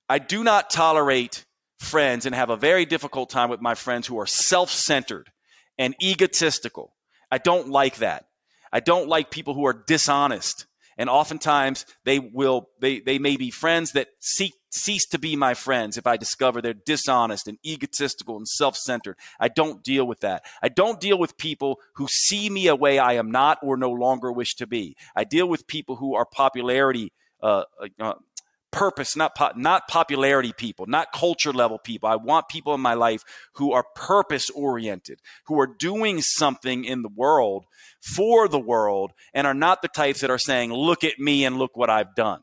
I do not tolerate friends and have a very difficult time with my friends who are self-centered and egotistical. I don't like that. I don't like people who are dishonest. And oftentimes they may be friends that cease to be my friends if I discover they're dishonest and egotistical and self-centered. I don't deal with that. I don't deal with people who see me a way I am not or no longer wish to be. I deal with people who are popularity purpose, not popularity people, not culture level people. I want people in my life who are purpose oriented, who are doing something in the world for the world, and are not the types that are saying, look at me and look what I've done.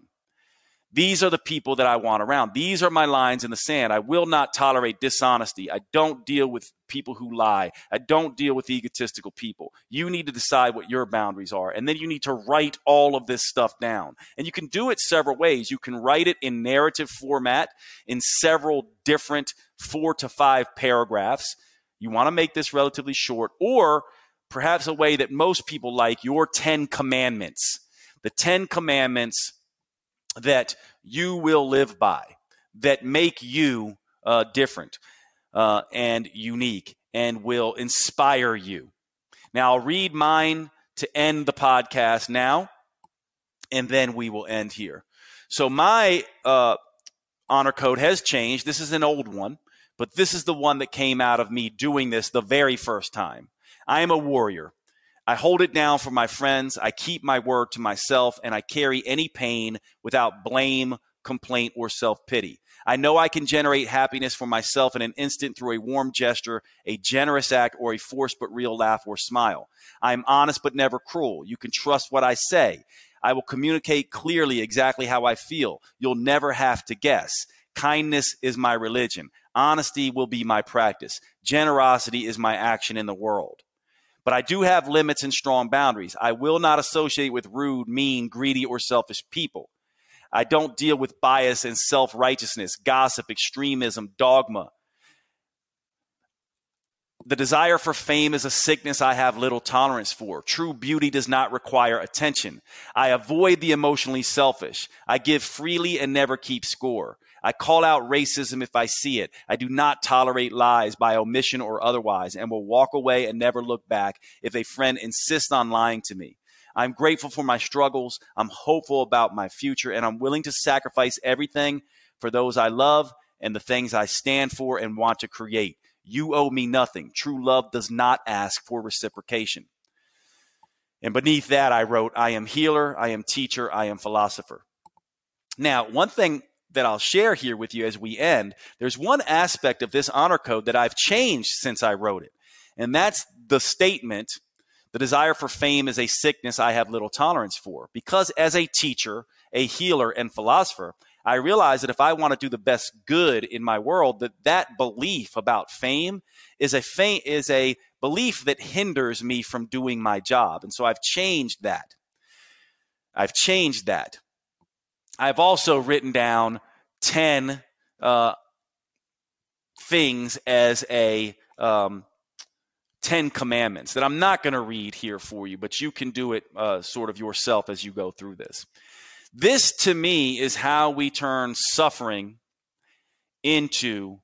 These are the people that I want around. These are my lines in the sand. I will not tolerate dishonesty. I don't deal with people who lie. I don't deal with egotistical people. You need to decide what your boundaries are. And then you need to write all of this stuff down. And you can do it several ways. You can write it in narrative format in several different 4 to 5 paragraphs. You want to make this relatively short, or perhaps a way that most people like, your 10 commandments. The 10 commandments that you will live by, that make you different and unique and will inspire you. Now, I'll read mine to end the podcast now, and then we will end here. So my honor code has changed. This is an old one, but this is the one that came out of me doing this the very first time. I am a warrior. I hold it down for my friends. I keep my word to myself, and I carry any pain without blame, complaint, or self-pity. I know I can generate happiness for myself in an instant through a warm gesture, a generous act, or a forced but real laugh or smile. I am honest but never cruel. You can trust what I say. I will communicate clearly exactly how I feel. You'll never have to guess. Kindness is my religion. Honesty will be my practice. Generosity is my action in the world. But I do have limits and strong boundaries. I will not associate with rude, mean, greedy, or selfish people. I don't deal with bias and self-righteousness, gossip, extremism, dogma. The desire for fame is a sickness I have little tolerance for. True beauty does not require attention. I avoid the emotionally selfish. I give freely and never keep score. I call out racism if I see it. I do not tolerate lies by omission or otherwise, and will walk away and never look back if a friend insists on lying to me. I'm grateful for my struggles. I'm hopeful about my future, and I'm willing to sacrifice everything for those I love and the things I stand for and want to create. You owe me nothing. True love does not ask for reciprocation. And beneath that, I wrote, I am healer, I am teacher, I am philosopher. Now, one thing that I'll share here with you as we end, there's one aspect of this honor code that I've changed since I wrote it. And that's the statement, the desire for fame is a sickness I have little tolerance for. Because as a teacher, a healer, and philosopher, I realize that if I want to do the best good in my world, that belief about fame is a belief that hinders me from doing my job. And so I've changed that. I've also written down 10 things as a 10 commandments that I'm not going to read here for you, but you can do it sort of yourself as you go through this. This, to me, is how we turn suffering into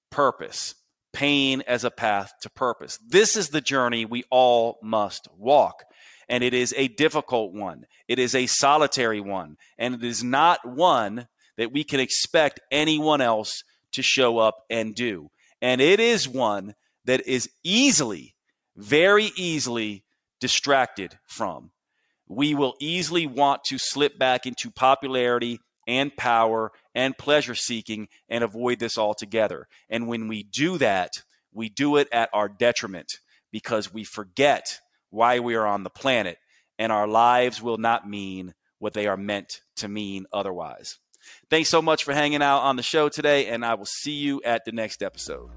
purpose, pain as a path to purpose. This is the journey we all must walk. And it is a difficult one. It is a solitary one. And it is not one that we can expect anyone else to show up and do. And it is one that is easily, very easily distracted from. We will easily want to slip back into popularity and power and pleasure seeking and avoid this altogether. And when we do that, we do it at our detriment because we forget why we are on the planet, and our lives will not mean what they are meant to mean otherwise. Thanks so much for hanging out on the show today, and I will see you at the next episode.